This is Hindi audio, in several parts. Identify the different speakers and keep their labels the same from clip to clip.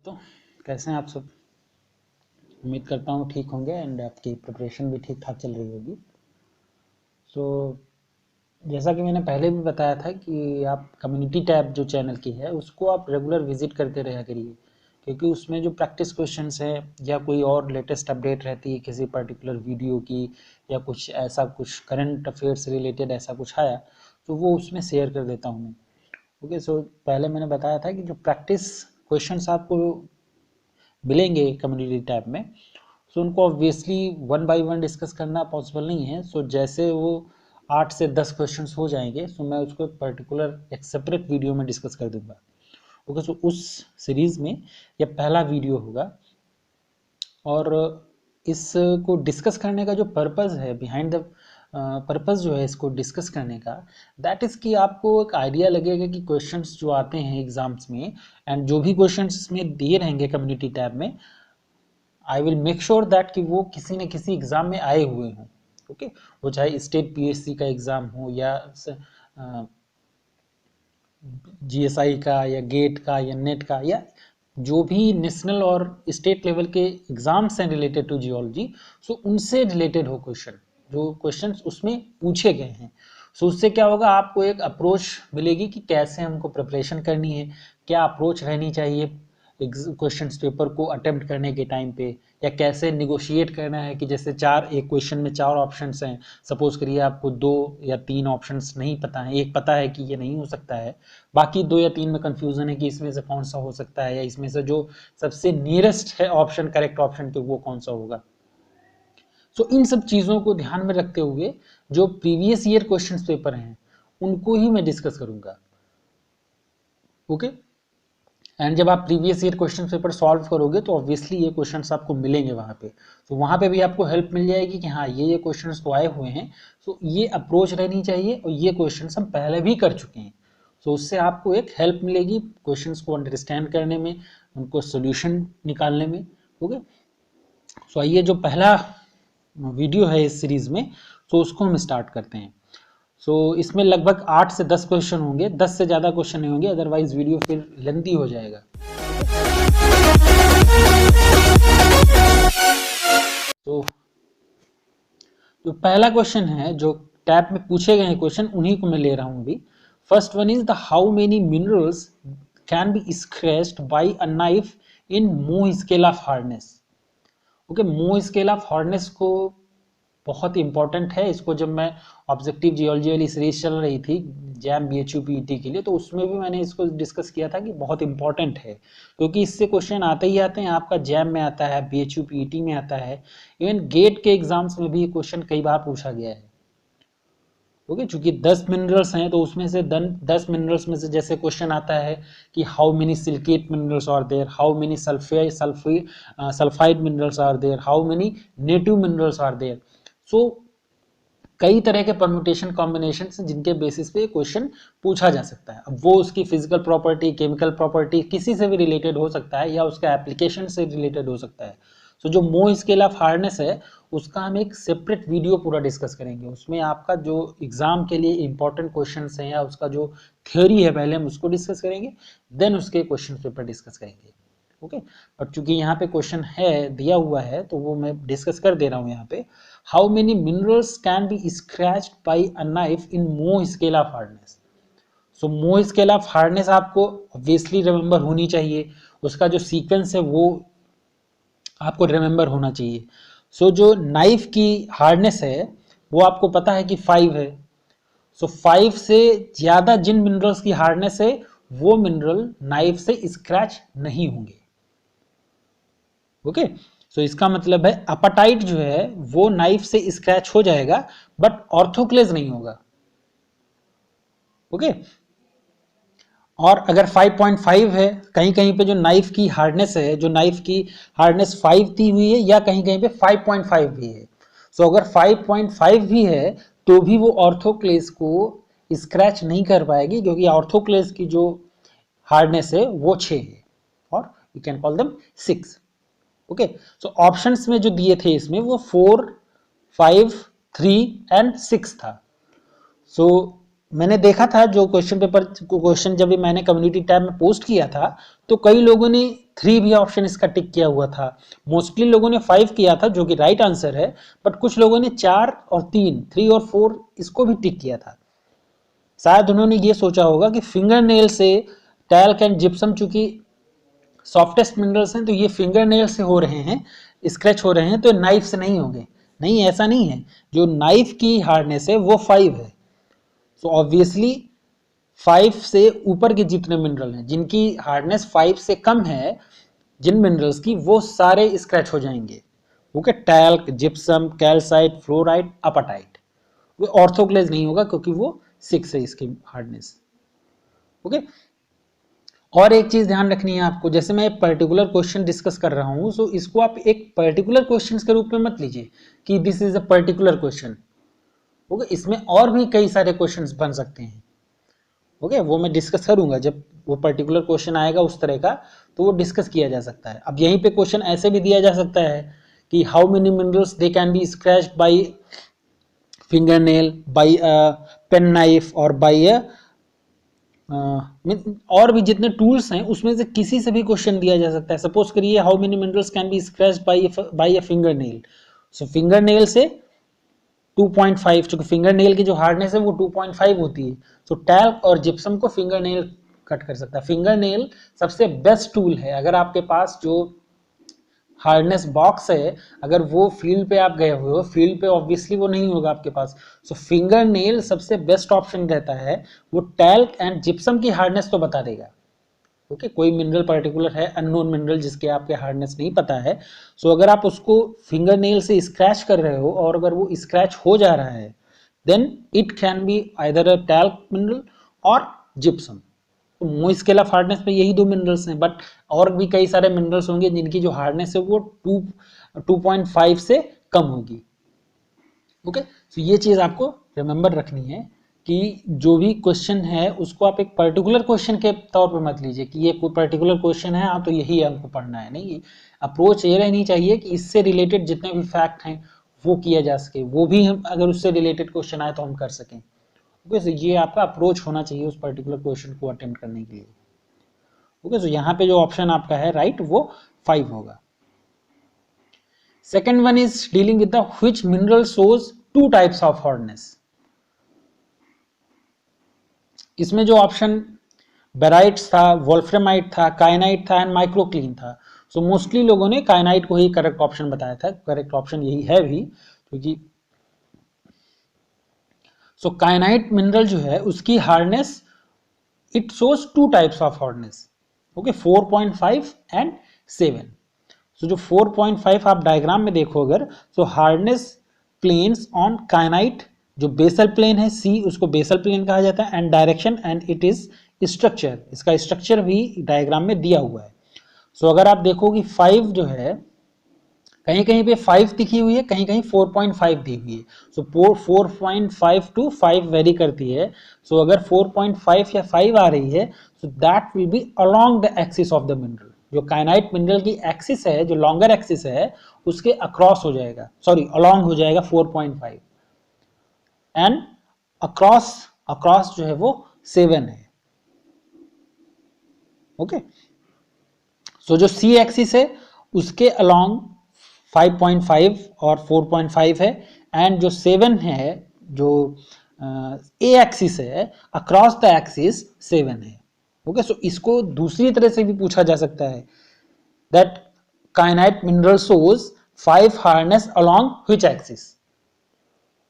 Speaker 1: तो कैसे हैं आप सब। उम्मीद करता हूँ ठीक होंगे एंड आपकी प्रिपरेशन भी ठीक ठाक चल रही होगी। सो जैसा कि मैंने पहले भी बताया था कि आप कम्युनिटी टैब जो चैनल की है उसको आप रेगुलर विजिट करते रहा करिए, क्योंकि उसमें जो प्रैक्टिस क्वेश्चंस हैं या कोई और लेटेस्ट अपडेट रहती है किसी पर्टिकुलर वीडियो की या कुछ ऐसा कुछ करंट अफेयर से रिलेटेड ऐसा कुछ आया तो वो उसमें शेयर कर देता हूँ मैं। ओके, सो पहले मैंने बताया था कि जो प्रैक्टिस क्वेश्चंस आपको मिलेंगे कम्युनिटी टैब में, सो उनको obviously one by one discuss करना पॉसिबल नहीं है। सो जैसे वो 8 से 10 क्वेश्चंस हो जाएंगे सो मैं उसको पर्टिकुलर एक सेपरेट वीडियो में डिस्कस कर दूंगा। ओके, सो उस सीरीज में यह पहला वीडियो होगा और इसको डिस्कस करने का जो पर्पस है बिहाइंड द पर्पस जो है इसको डिस्कस करने का, दैट इज़ कि आपको एक आइडिया लगेगा कि क्वेश्चंस जो आते हैं एग्जाम्स में एंड जो भी क्वेश्चंस इसमें दिए रहेंगे कम्युनिटी टैब में, I will make sure that कि वो किसी न किसी एग्ज़ाम में आए हुए हों। ओके, वो चाहे स्टेट पीएससी का एग्ज़ाम हो या जीएसआई का या गेट का या नेट का या जो भी नेशनल और स्टेट लेवल के एग्जाम्स हैं रिलेटेड टू जियोलॉजी, सो उनसे रिलेटेड हो क्वेश्चन, जो क्वेश्चंस उसमें पूछे गए हैं। सो उससे क्या होगा, आपको एक अप्रोच मिलेगी कि कैसे हमको प्रिपरेशन करनी है, क्या अप्रोच रहनी चाहिए क्वेश्चन पेपर को अटेम्प्ट करने के टाइम पे, या कैसे निगोशिएट करना है कि जैसे एक क्वेश्चन में 4 ऑप्शंस हैं, सपोज करिए आपको 2 या 3 ऑप्शंस नहीं पता है, एक पता है कि ये नहीं हो सकता है, बाकी 2 या 3 में कंफ्यूजन है कि इसमें से कौन सा हो सकता है या इसमें से जो सबसे नियरेस्ट है ऑप्शन करेक्ट ऑप्शन के वो कौन सा होगा। सो इन सब चीज़ों को ध्यान में रखते हुए जो प्रीवियस ईयर क्वेश्चन पेपर हैं उनको ही मैं डिस्कस करूंगा। ओके, एंड जब आप previous year question paper solve करोगे तो ऑब्वियसली ये क्वेश्चंस आपको मिलेंगे वहाँ पे, तो वहाँ पे भी आपको हेल्प मिल जाएगी कि हाँ ये क्वेश्चंस तो आए हुए हैं, तो ये अप्रोच रहनी चाहिए और ये क्वेश्चंस हम पहले भी कर चुके हैं। तो उससे आपको एक हेल्प मिलेगी क्वेश्चंस को अंडरस्टैंड करने में, उनको सोल्यूशन निकालने में। ओके, सो आइए जो पहला वीडियो है इस सीरीज में, तो उसको हम स्टार्ट करते हैं। सो इसमें लगभग 8 से 10 क्वेश्चन होंगे, 10 से ज़्यादा क्वेश्चन नहीं होंगे, अदरवाइज वीडियो फिर लेंथी हो जाएगा। तो जो पहला क्वेश्चन है जो टैब में पूछे गए हैं क्वेश्चन उन्हीं को मैं ले रहा हूँ अभी। First one is the how many minerals can be scratched by a knife in Mohs scale of hardness. Okay, Mohs scale of hardness को बहुत इंपॉर्टेंट है, इसको जब मैं ऑब्जेक्टिव जियोलॉजी वाली सीरीज चल रही थी जैम BHU PET के लिए, तो उसमें भी मैंने इसको डिस्कस किया था कि बहुत इंपॉर्टेंट है, क्योंकि इससे क्वेश्चन आते ही आते हैं। आपका जैम में आता है, BHU PET में आता है, इवन गेट के एग्जाम्स में भी ये क्वेश्चन कई बार पूछा गया है। ओके, चूंकि 10 मिनरल्स हैं तो उसमें से 10 मिनरल्स में से जैसे क्वेश्चन आता है कि how many silicate minerals are there, how many sulphide minerals are there, how many native minerals are there. So कई तरह के परम्यूटेशन कॉम्बिनेशन हैं जिनके बेसिस पे क्वेश्चन पूछा जा सकता है। अब वो उसकी फिजिकल प्रॉपर्टी, केमिकल प्रॉपर्टी किसी से भी रिलेटेड हो सकता है या उसका एप्लीकेशन से रिलेटेड हो सकता है। सो जो मोह स्केल ऑफ हार्डनेस है उसका हम एक सेपरेट वीडियो पूरा डिस्कस करेंगे। उसमें आपका जो एग्जाम के लिए इंपॉर्टेंट क्वेश्चन हैं या उसका जो थ्योरी है पहले हम उसको डिस्कस करेंगे, देन उसके क्वेश्चन पेपर डिस्कस करेंगे। ओके, पर चूंकि यहाँ पे क्वेश्चन है दिया हुआ है तो वो मैं डिस्कस कर दे रहा हूँ यहाँ पे। How many minerals can be scratched by a knife in Mohs scale of hardness. So Mohs scale of hardness आपको ऑब्वियसली रिमेंबर होनी चाहिए, उसका जो सीक्वेंस है वो आपको रिमेंबर होना चाहिए। सो जो नाइफ की हार्डनेस है वो आपको पता है कि 5 है। सो 5 से ज्यादा जिन मिनरल्स की हार्डनेस है वो मिनरल नाइफ से स्क्रैच नहीं होंगे। ओके, सो इसका मतलब है अपाटाइट जो है वो नाइफ से स्क्रैच हो जाएगा बट ऑर्थोक्लेज नहीं होगा। ओके, और अगर 5.5 है, कहीं कहीं पे जो नाइफ की हार्डनेस है, जो नाइफ की हार्डनेस 5 दी हुई है या कहीं कहीं पे 5.5 भी है। सो अगर 5.5 भी है तो भी वो ऑर्थोक्लेज को स्क्रैच नहीं कर पाएगी, क्योंकि ऑर्थोक्लेज की जो हार्डनेस है वो 6 है और you can call them 6। Okay, so options में जो दिए थे इसमें वो 4, 5, 3 एंड 6 था। सो मैंने देखा था जो क्वेश्चन पेपर क्वेश्चन जब भी मैंने कम्युनिटी टैब में पोस्ट किया था तो कई लोगों ने 3 भी ऑप्शन इसका टिक किया हुआ था। मोस्टली लोगों ने 5 किया था जो कि राइट आंसर है, बट कुछ लोगों ने 4 और 3 और 4 इसको भी टिक किया था। शायद उन्होंने ये सोचा होगा कि फिंगर नेल से टैल्क एंड जिप्सम चूंकि सॉफ्टेस्ट मिनरल्स हैं तो ये फिंगर नेल से हो रहे हैं, स्क्रैच हो रहे हैं, तो नाइफ से नहीं होंगे। नहीं, ऐसा नहीं है। जो नाइफ की हार्डनेस है वो 5 है। सो ऑब्वियसली 5 से ऊपर के जितने मिनरल हैं जिनकी हार्डनेस 5 से कम है, जिन मिनरल्स की, वो सारे स्क्रैच हो जाएंगे। Okay, talc, gypsum, calcite, fluoride, apatite. वो ऑर्थोक्लेज नहीं होगा क्योंकि वो 6 है इसकी हार्डनेस। ओके, और एक चीज ध्यान रखनी है आपको, जैसे मैं एक पर्टिकुलर क्वेश्चन डिस्कस कर रहा हूं, सो इसको आप एक पर्टिकुलर क्वेश्चन के रूप में मत लीजिए कि this is a particular question. Okay, इसमें और भी कई सारे क्वेश्चंस बन सकते हैं। ओके, वो मैं डिस्कस करूंगा जब वो पर्टिकुलर क्वेश्चन आएगा उस तरह का, तो वो डिस्कस किया जा सकता है। अब यहीं पे क्वेश्चन ऐसे भी दिया जा सकता है कि how many minerals they can be scratched by finger nail, by pen knife और बाय और भी जितने टूल्स हैं उसमें से किसी से भी क्वेश्चन दिया जा सकता है। सपोज करिए how many minerals can be scratched by a finger nail. So finger nail से 2.5, चूंकि फिंगर नेल की जो हार्डनेस है वो 2.5 होती है, तो टैल्क और जिप्सम को फिंगर नेल कट कर सकता है। फिंगर नेल सबसे बेस्ट टूल है। अगर आपके पास जो हार्डनेस बॉक्स है, अगर वो फील्ड पे आप गए हुए हो, फील्ड पे ऑब्वियसली वो नहीं होगा आपके पास, सो फिंगर नेल सबसे बेस्ट ऑप्शन रहता है। वो टैल्क एंड जिप्सम की हार्डनेस तो बता देगा। ओके, कोई मिनरल पर्टिकुलर है, अननोन मिनरल, जिसके आपके हार्डनेस नहीं पता है, सो अगर आप उसको फिंगर नेल से स्क्रैच कर रहे हो और अगर वो स्क्रैच हो जा रहा है, then it can be either a talc mineral और जिप्सम। तो मोइस्ट स्केल ऑफ हार्डनेस में यही 2 मिनरल्स हैं, बट और भी कई सारे मिनरल्स होंगे जिनकी जो हार्डनेस है वो 2.5 से कम होगी। ओके, तो ये चीज आपको रिमेंबर रखनी है कि जो भी क्वेश्चन है उसको आप एक पर्टिकुलर क्वेश्चन के तौर पर मत लीजिए कि ये कोई पर्टिकुलर क्वेश्चन है तो यही हमको पढ़ना है। नहीं, अप्रोच ये रहनी चाहिए कि इससे रिलेटेड जितने भी फैक्ट हैं वो किया जा सके, वो भी हम अगर उससे रिलेटेड क्वेश्चन आए तो हम कर सकें। ओके, सो ये आपका अप्रोच होना चाहिए उस पर्टिकुलर क्वेश्चन को अटेम्प्ट करने के लिए। ओके, सो यहाँ पे जो ऑप्शन आपका है राइट वो 5 होगा। Second one is dealing with the which mineral shows 2 types of hardness. इसमें जो ऑप्शन बेराइट्स था, वोल्फ्रामाइट था, काइनाइट था एंड माइक्रोक्लीन था। सो मोस्टली लोगों ने काइनाइट को ही करेक्ट ऑप्शन बताया था। करेक्ट ऑप्शन यही है भी, क्योंकि सो काइनाइट मिनरल जो है उसकी hardness, it shows 2 types of hardness. Okay, 4.5 and 7। सो जो 4.5 आप डायग्राम में देखो अगर, सो हार्डनेस प्लेन्स ऑन काइनाइट, जो बेसल प्लेन है सी, उसको बेसल प्लेन कहा जाता है, and direction and it is structure, इसका स्ट्रक्चर भी डायग्राम में दिया हुआ है। सो अगर आप देखो कि 5 जो है, कहीं कहीं पे 5 दिखी हुई है, कहीं कहीं 4.5 दी हुई है। सो 4.5 टू 5 वेरी करती है। सो अगर 4.5 या 5 आ रही है, so that will B along the axis of the mineral. जो काइनाइट मिनरल की एक्सिस है, जो लॉन्गर एक्सिस है, उसके अक्रॉस हो जाएगा, सॉरी अलोंग हो जाएगा 4.5, एंड अक्रॉस, अक्रॉस जो है वो 7 है। ओके, सो जो सी एक्सिस है उसके अलोंग 5.5 और 4.5 है, एंड जो 7 है, जो ए एक्सिस है, अक्रॉस द एक्सिस 7 है। ओके, सो इसको दूसरी तरह से भी पूछा जा सकता है, that kyanite mineral shows 5 hardness along which axis.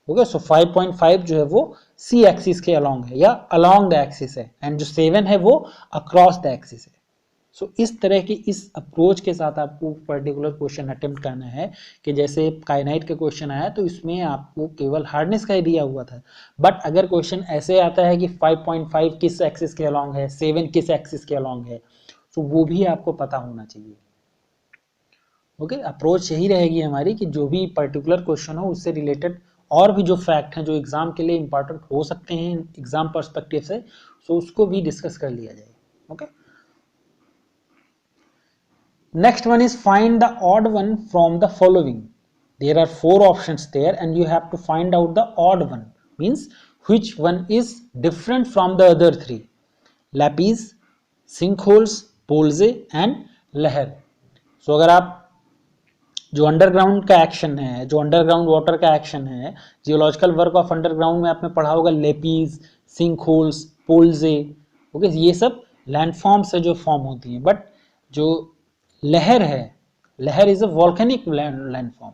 Speaker 1: Okay, so 5.5 जो है वो सी एक्सिस के अलोंग है या अलोंग द एक्सिस है, एंड जो 7 है वो अक्रॉस द एक्सिस है। सो इस तरह की, इस अप्रोच के साथ आपको पर्टिकुलर क्वेश्चन अटेम्प्ट करना है कि जैसे काइनाइट का क्वेश्चन आया तो इसमें आपको केवल हार्डनेस का ही दिया हुआ था, बट अगर क्वेश्चन ऐसे आता है कि 5.5 किस एक्सिस के अलोंग है, 7 किस एक्सिस के अलोंग है, तो वो भी आपको पता होना चाहिए। ओके, अप्रोच यही रहेगी हमारी कि जो भी पर्टिकुलर क्वेश्चन हो उससे रिलेटेड और भी जो फैक्ट हैं जो एग्जाम के लिए इंपॉर्टेंट हो सकते हैं एग्जाम पर्सपेक्टिव से, सो उसको भी डिस्कस कर लिया जाए। Okay, next one is find the odd one from the following. There are 4 options there and you have to find out the odd one, means which one is different from the other 3: lapis, sinkholes, polze and लहर। सो अगर आप जो अंडरग्राउंड का एक्शन है, जो अंडरग्राउंड वाटर का एक्शन है, जियोलॉजिकल वर्क ऑफ अंडरग्राउंड में आपने पढ़ा होगा लेपीज, सिंक होल्स, पोल्जे, ओके, ये सब लैंडफॉर्म से जो फॉर्म होती हैं। बट जो लहर है, लहर is a volcanic landform,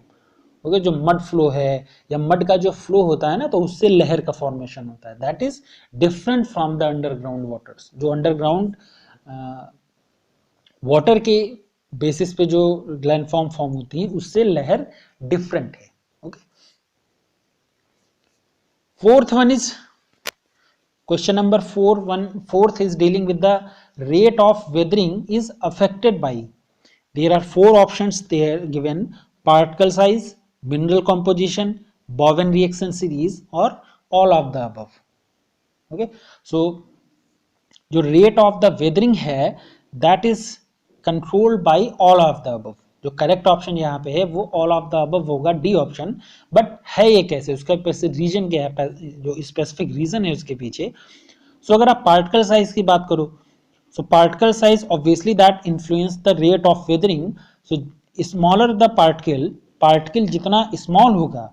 Speaker 1: okay, जो मड फ्लो है या मड का जो फ्लो होता है ना, तो उससे लहर का फॉर्मेशन होता है। That is different from the underground waters. जो अंडरग्राउंड वाटर के बेसिस पे जो लैंडफॉर्म फॉर्म होती है उससे लहर डिफरेंट है। Okay, fourth one is question number fourth is dealing with the rate of weathering is affected by, there are four options there given: particle size, mineral composition, Bowen reaction series or all of the above. Okay, so जो रेट ऑफ द वेदरिंग है that is controlled bye all of the above. जो करेक्ट ऑप्शन यहाँ पे है वो ऑल ऑफ द अबव होगा, डी ऑप्शन। बट है ये कैसे, उसका रीजन क्या है, जो स्पेसिफिक रीजन है उसके पीछे। सो अगर आप पार्टिकल साइज की बात करो, so particle size obviously that influence the rate of weathering. So smaller the particle जितना small होगा,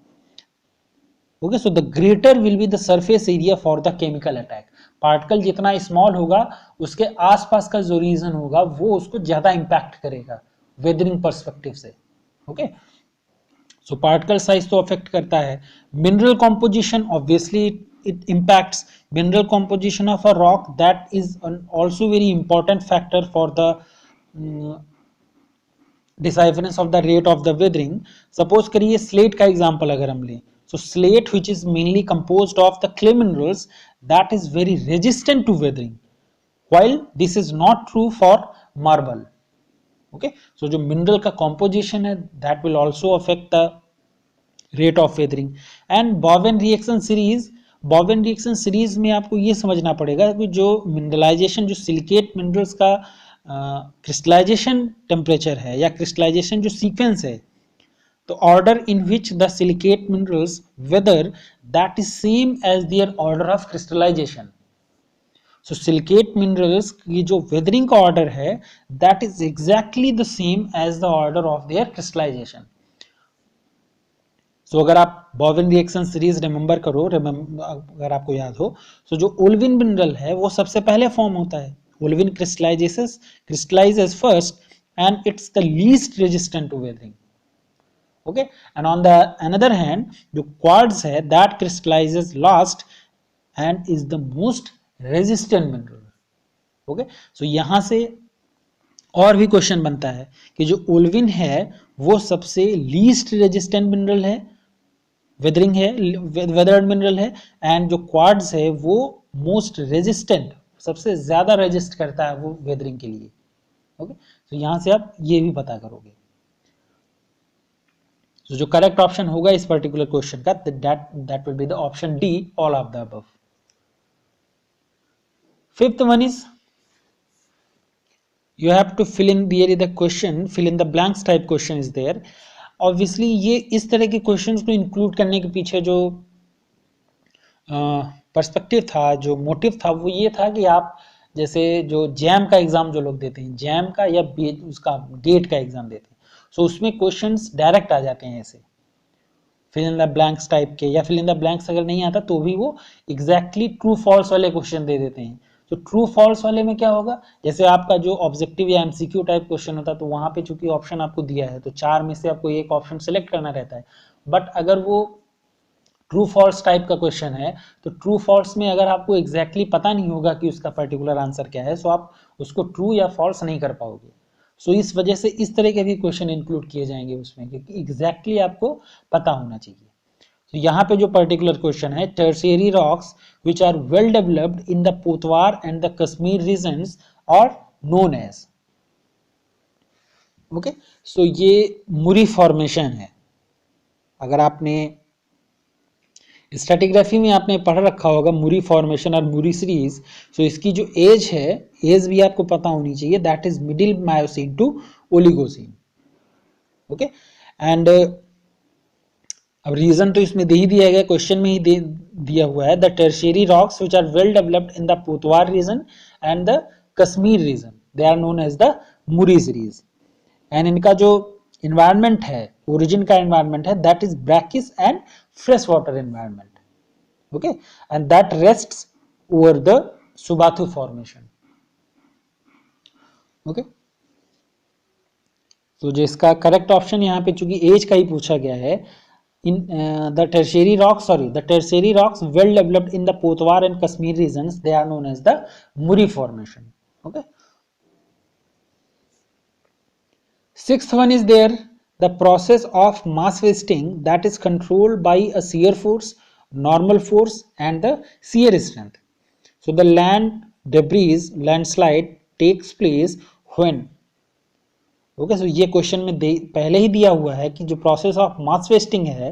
Speaker 1: okay, so the greater will be the surface area for the chemical attack. Particle जितना स्मॉल होगा उसके आसपास का जो रीजन होगा वो उसको ज्यादा इंपैक्ट करेगा वेदरिंग पर्सपेक्टिव से। ओके, सो पार्टिकल साइज तो अफेक्ट करता है। Mineral composition obviously it impacts mineral composition of a rock, that is also very important factor for the decipherance of the rate of the weathering. Suppose करिए स्लेट का एग्जांपल अगर हम लें, so slate which is mainly composed of the clay minerals, that is very resistant to weathering, while this is not true for marble. Okay, so जो mineral का composition है that will also affect the rate of weathering. and Bowen reaction series में आपको ये समझना पड़ेगा कि जो मिनरलाइजेशन, जो सिलिकेट मिनरल्स का क्रिस्टलाइजेशन टेम्परेचर है या क्रिस्टलाइजेशन जो सीक्वेंस है, तो order in which the silicate minerals weather that is same as their order of crystallisation. So silicate minerals की जो वेदरिंग का ऑर्डर है that is exactly the same as the order of their crystallisation. So अगर आप बोवेन रिएक्शन सीरीज रिमेंबर करो, अगर आपको याद हो, सो जो ओल्विन मिनरल है वो सबसे पहले फॉर्म होता है। Olivine crystallises first and it's the least resistant to weathering. Okay, and on the another hand जो क्वार्ट्ज है that crystallises last and is the most resistant mineral. Okay, so यहां से और भी क्वेश्चन बनता है कि जो ओल्विन है वो सबसे लीस्ट रेजिस्टेंट मिनरल है, वेदरिंग है, वेदर्ड मिनरल है, एंड जो क्वार्ट्ज है वो मोस्ट रेजिस्टेंट, सबसे ज्यादा रेजिस्ट करता है वो वेदरिंग के लिए। ओके, तो यहां से आप ये भी पता करोगे। तो जो करेक्ट ऑप्शन होगा इस पर्टिकुलर क्वेश्चन का that will be the option D, all of the above. Fifth one is you have to fill in really the question, fill in the blanks type question is there. Obviously ये इस तरह के क्वेश्चंस को इंक्लूड करने के पीछे जो पर्सपेक्टिव था, जो मोटिव था, वो ये था कि आप जैसे जो जैम का एग्जाम जो लोग देते हैं, जैम का या उसका गेट का एग्जाम देते हैं, सो उसमें क्वेश्चंस डायरेक्ट आ जाते हैं ऐसे fill in the blanks type के, या फिल इन द ब्लैंक्स अगर नहीं आता तो भी वो एग्जैक्टली ट्रू फॉल्स वाले क्वेश्चन दे देते हैं। तो ट्रू फॉल्स वाले में क्या होगा, जैसे आपका जो ऑब्जेक्टिव या एमसीक्यू टाइप क्वेश्चन होता है तो वहां पे चूंकि ऑप्शन आपको दिया है तो चार में से आपको एक ऑप्शन सेलेक्ट करना रहता है। बट अगर वो ट्रू फॉल्स टाइप का क्वेश्चन है तो ट्रू फॉल्स में अगर आपको एग्जैक्टली पता नहीं होगा कि उसका पर्टिकुलर आंसर क्या है, सो आप उसको ट्रू या फॉल्स नहीं कर पाओगे। सो इस वजह से इस तरह के भी क्वेश्चन इंक्लूड किए जाएंगे उसमें, क्योंकि एग्जैक्टली आपको पता होना चाहिए। तो यहाँ पे जो पर्टिकुलर क्वेश्चन है, tertiary rocks which are well developed in the Potwar and the Kashmir regions are known as. Okay, so ये मुरी फॉर्मेशन है। अगर आपने स्ट्रैटिग्राफी में आपने पढ़ रखा होगा मुरी फॉर्मेशन और मुरी सीरीज, सो इसकी जो एज है, एज भी आपको पता होनी चाहिए, that is middle Miocene to Oligocene. Okay, and अब रीजन तो इसमें दे ही दिया गया, क्वेश्चन में ही दिया हुआ है, the tertiary rocks which are well developed in the Potwar region and the Kashmir region, they are known as the Murree series. And इनका जो इन्वायरमेंट है, ओरिजिन का इन्वायरमेंट है, that is brackish and fresh water environment, okay, and that rests over the Subathu formation, okay. तो जो इसका करेक्ट ऑप्शन यहाँ पे चूंकि एज का ही पूछा गया है, in the tertiary rocks, the tertiary rocks well developed in the Potwar and Kashmir regions, they are known as the Muri formation, okay. Sixth one is there, the process of mass wasting that is controlled by a shear force, normal force and the shear strength. So the land debris landslide takes place when, okay, so ये क्वेश्चन में पहले ही दिया हुआ है कि जो प्रोसेस ऑफ मास वेस्टिंग है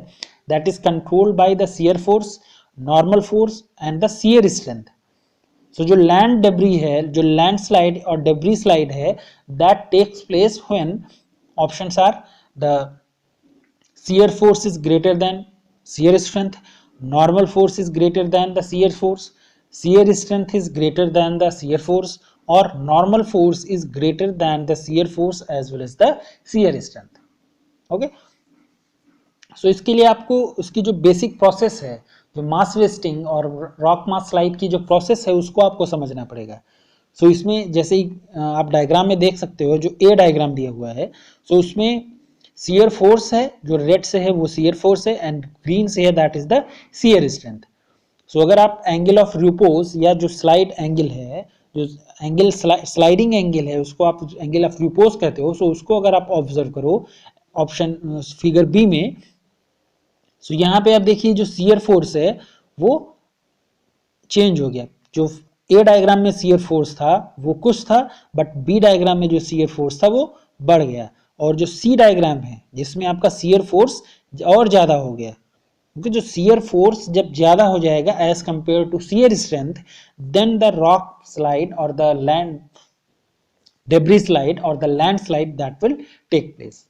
Speaker 1: that is controlled by the shear force, normal force and the shear strength. So जो लैंड डेब्री है, जो लैंड स्लाइड और डेब्री स्लाइड है, that takes place when options are the shear force is greater than shear strength, normal force is greater than the shear force, shear strength is greater than the shear force, or normal force is greater than the shear force as well as the shear strength, okay. so इसके लिए आपको उसकी जो बेसिक प्रोसेस है, जो मास वेस्टिंग और रॉक मास स्लाइड की जो प्रोसेस है, उसको आपको समझना पड़ेगा। सो इसमें जैसे ही आप डायग्राम में देख सकते हो, जो ए डायग्राम दिया हुआ है, सो उसमें शियर फोर्स है, जो रेड से है वो शियर फोर्स है एंड ग्रीन से है that is the shear strength. So अगर आप एंगल ऑफ रिपोज या जो स्लाइड एंगल है, जो एंगल स्लाइडिंग एंगल है, उसको आप एंगल ऑफ रिपोज कहते हो, सो उसको अगर आप ऑब्जर्व करो ऑप्शन फिगर बी में, सो यहाँ पे आप देखिए जो शियर फोर्स है वो चेंज हो गया। जो ए डायग्राम में शियर फोर्स था वो कुछ था, बट बी डायग्राम में जो शियर फोर्स था वो बढ़ गया, और जो सी डायग्राम है जिसमें आपका शियर फोर्स और ज्यादा हो गया, क्योंकि जो शियर फोर्स जब ज्यादा हो जाएगा as compared to shear strength, then the rock slide और the land debris slide or the landslide that will take place,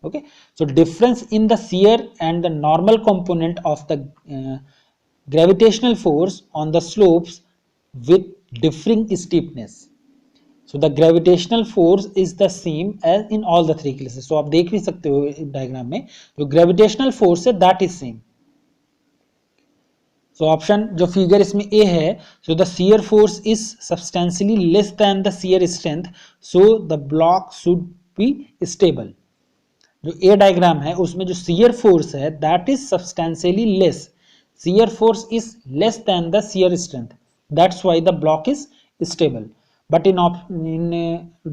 Speaker 1: okay. So difference in the shear and the normal component of the gravitational force on the slopes with differing steepness. So the gravitational force is the same as in all the three cases. So आप देख भी सकते हो डायग्राम में, जो gravitational force है that is same. So option जो फिगर इसमें ए है, so the shear force is substantially less than the shear strength, so the block should be stable. जो ए डायग्राम है उसमें जो shear force है that is substantially less, shear force is less than the shear strength, that's why the block is stable. But in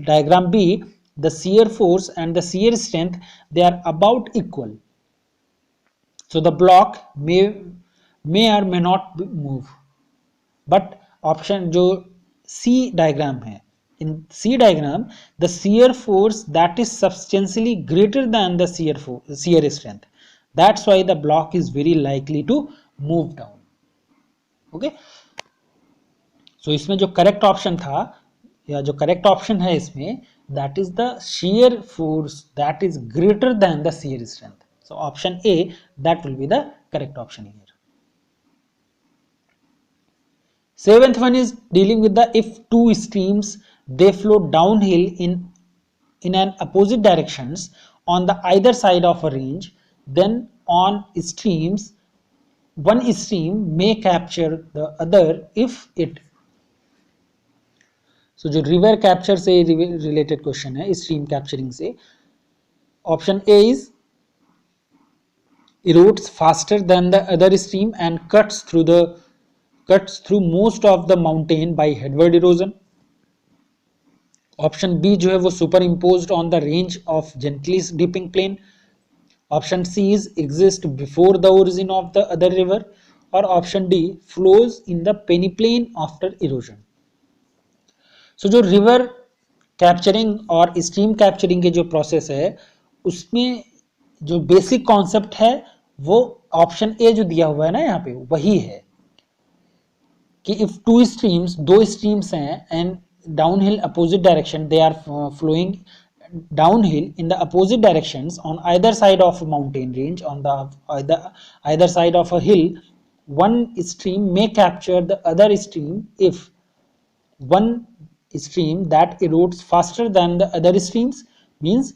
Speaker 1: diagram B, the shear force and the shear strength they are about equal, so the block may or may not move. But option जो C diagram है, in C diagram the shear force that is substantially greater than the shear strength, that's why the block is very likely to move down, okay. so इसमें जो करेक्ट ऑप्शन था या जो करेक्ट ऑप्शन है इसमें, that is the shear force that is greater than the shear strength. So option A, that will be the correct option here. Seventh one is dealing with the if two streams they flow downhill in an opposite directions on the either side of a range, then on streams one stream may capture the other if it, so जो रिवर कैप्चर से रिलेटेड क्वेश्चन है, स्ट्रीम कैप्चरिंग से, option A is erodes faster than the other stream and cuts through most of the mountain by headward erosion. Option B जो है वो superimposed on the range of gently dipping plain. Option C is exist before the origin of the other river, और option D flows in the peneplain after erosion. So जो रिवर कैप्चरिंग और स्ट्रीम कैप्चरिंग के जो प्रोसेस है उसमें जो बेसिक कॉन्सेप्ट है वो ऑप्शन ए जो दिया हुआ है ना यहाँ पे वही है कि इफ टू स्ट्रीम्स, दो स्ट्रीम्स हैं and downhill opposite direction, they are flowing downhill in the opposite directions on either side of a mountain range, on the either side of a hill, one stream may capture the other stream if one stream that erodes faster than the other streams, means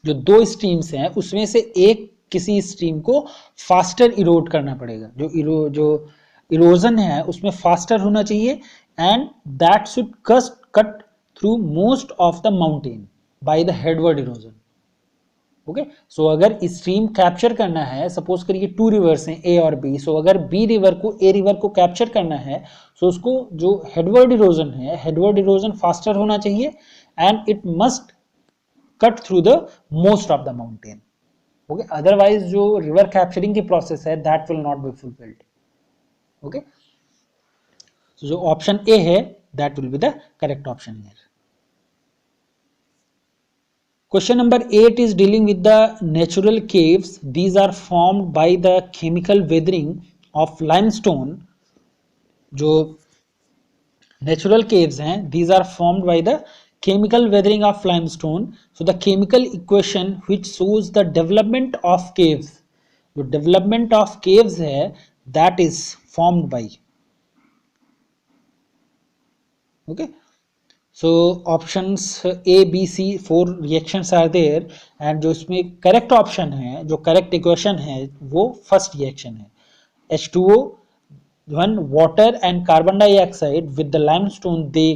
Speaker 1: जो दो स्ट्रीम्स हैं उसमें से एक किसी स्ट्रीम को फास्टर इरोड करना पड़ेगा, जो इरोजन है उसमें फास्टर होना चाहिए, and that should cut through most of the mountain by the headward erosion. Okay, so अगर स्ट्रीम कैप्चर करना है, सपोज करिए टू रिवर्स हैं ए और बी, सो अगर बी रिवर को ए रिवर को कैप्चर करना है, सो उसको जो हेडवर्ड इरोजन है, हेडवर्ड इरोजन फास्टर होना चाहिए, and it must cut through the most of the mountain. Okay, otherwise जो रिवर कैप्चरिंग की प्रोसेस है that will not be fulfilled. Okay, so जो ऑप्शन ए है that will be the correct option here. Question number 8 is dealing with the natural caves. These are formed by the chemical weathering of limestone. जो natural caves हैं, these are formed by the chemical weathering of limestone. So the chemical equation which shows the development of caves, जो development of caves है, that is formed by, okay. So options A, B, C, 4 reactions are there, and जो इसमें correct option है, जो correct equation है, वो first reaction है, H2O, when water and carbon dioxide with the limestone they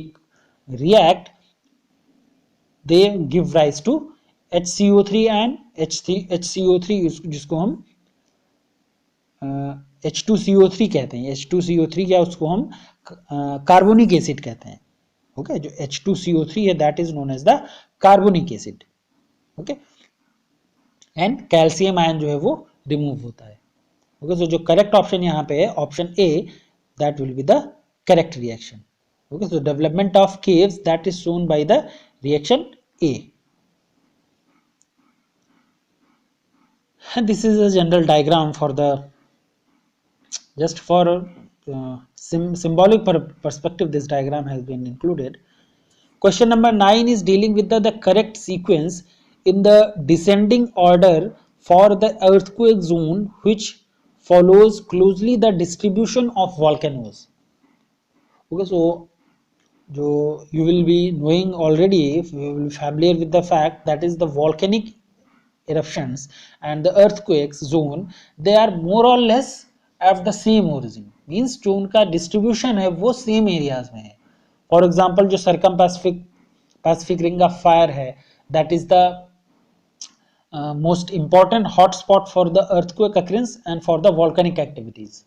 Speaker 1: react, they give rise to HCO3 and HCO3 जिसको हम H2CO3 कहते हैं। H2CO3 क्या, उसको हम कार्बोनिक एसिड कहते हैं। ओके, जो H2CO3 है that is known as the carbonic acid. Okay, and calcium ion जो है वो रिमूव होता है। ओके, सो जो करेक्ट ऑप्शन यहाँ पे है option A, that will be the correct reaction. Okay, so development of caves that is shown by the reaction A. This is a general diagram for the just for symbolic perspective, this diagram has been included. Question number 9 is dealing with the correct sequence in the descending order for the earthquake zone which follows closely the distribution of volcanoes. Okay, so you will be knowing already, if you will be familiar with the fact that is the volcanic eruptions and the earthquakes zone, they are more or less of the same origin, means जो उनका distribution है वो same areas में है। For example, जो Pacific Ring of Fire है, that is the most important hotspot for the earthquake occurrence and for the volcanic activities.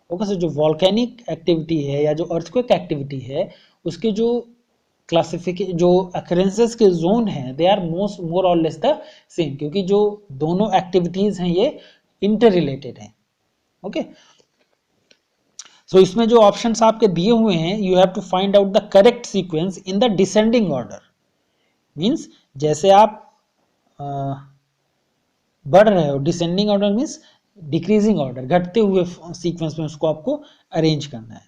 Speaker 1: Okay, so जो volcanic activity है या जो earthquake activity है उसके जो क्लासिफिकेशन, जो अकरेंसेस के जोन हैं, दे आर मोर और लेस द सेम, क्योंकि जो दोनों एक्टिविटीज हैं ये इंटर रिलेटेड हैं। ओके, सो इसमें जो ऑप्शंस आपके दिए हुए हैं, you have to find out the correct sequence in the descending order, means जैसे आप बढ़ रहे हो, descending order means decreasing order, घटते हुए सीक्वेंस में उसको आपको अरेंज करना है।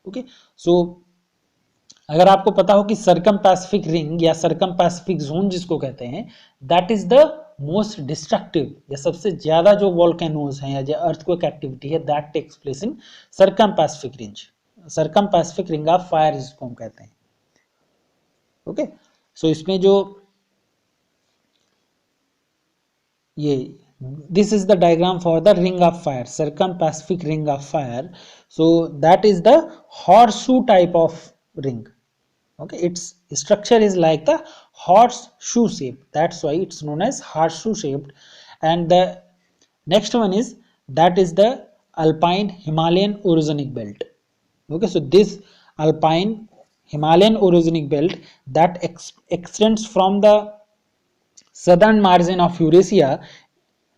Speaker 1: ओके, सो अगर आपको पता हो कि सर्कम पैसिफिक रिंग या सर्कम पैसिफिक जोन जिसको कहते हैं, that is the most destructive या सबसे ज्यादा जो वोल्केनोज हैं या जो अर्थक्वेक एक्टिविटी है that takes place in circum Pacific ring, circum Pacific ring of fire जिसको हम कहते हैं। ओके, सो इसमें जो ये this is the diagram for the ring of fire, circumpacific ring of fire. So that is the horseshoe type of ring. Okay, its structure is like the horseshoe shape, that's why it's known as horseshoe shaped. And the next one is, that is the alpine Himalayan orogenic belt. Okay, so this alpine Himalayan orogenic belt that extends from the southern margin of Eurasia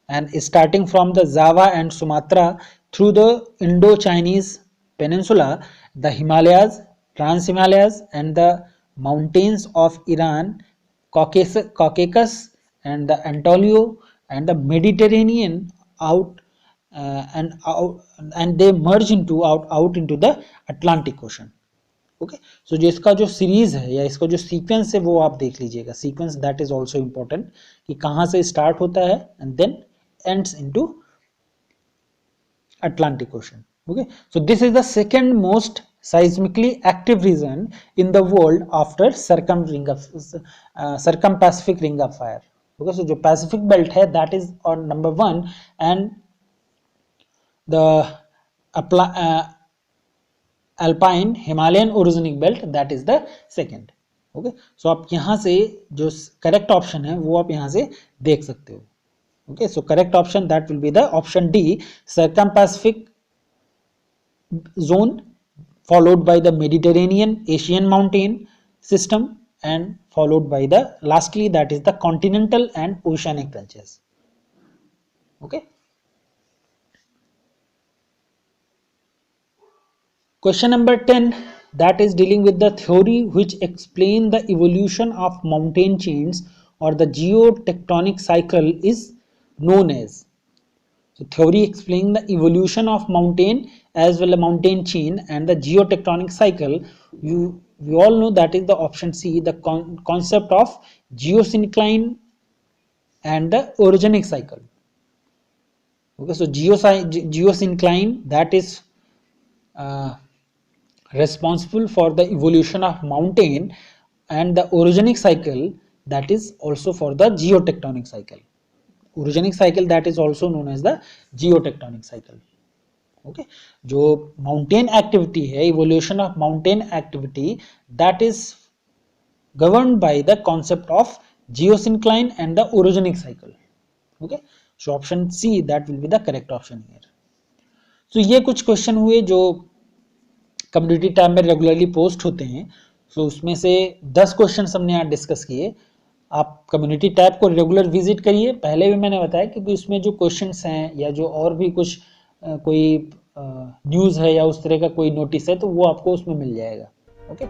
Speaker 1: and starting from the Java and Sumatra through the Indo-Chinese peninsula, the Himalayas, Trans-Himalayas and the mountains of Iran, Caucasus and the Anatolia and the Mediterranean out and they merge into out into the Atlantic Ocean. Okay, so जो इसका जो सीरीज है या इसका जो सीक्वेंस है वो आप देख लीजिएगा, sequence that is also important कि कहां से स्टार्ट होता है and then ends into Atlantic ocean. Okay, so this is the second most seismically active region in the world after circumpacific ring of fire. Okay, so जो Pacific belt है that is on number 1 and the Alpine Himalayan orogenic belt that is the second. Okay so आप यहाँ से जो करेक्ट ऑप्शन है वो आप यहाँ से देख सकते हो. Okay so correct option that will be the option D, circumpacific zone followed by the Mediterranean Asian mountain system and followed by the lastly that is the continental and oceanic ranges. Okay. Question number 10, that is dealing with the theory which explain the evolution of mountain chains or the geotectonic cycle is known as. So theory explaining the evolution of mountain as well as mountain chain and the geotectonic cycle. We all know that is the option C, the concept of geosyncline and the orogenic cycle. Okay, so geosyncline that is responsible for the evolution of mountain and the orogenic cycle that is also for the geotectonic cycle. Orogenic cycle that is also known as the geotectonic cycle. Okay, जो mountain activity है, evolution of mountain activity that is governed by the concept of geosyncline and the orogenic cycle. Okay, so option C that will be the correct option here. So ये कुछ क्वेश्चन हुए जो कम्युनिटी टैब में रेगुलरली पोस्ट होते हैं. सो उसमें से 10 क्वेश्चन हमने यहाँ डिस्कस किए. आप कम्युनिटी टैब को रेगुलर विजिट करिए. पहले भी मैंने बताया कि उसमें जो क्वेश्चंस हैं या जो और भी कुछ कोई न्यूज़ है या उस तरह का कोई नोटिस है तो वो आपको उसमें मिल जाएगा. ओके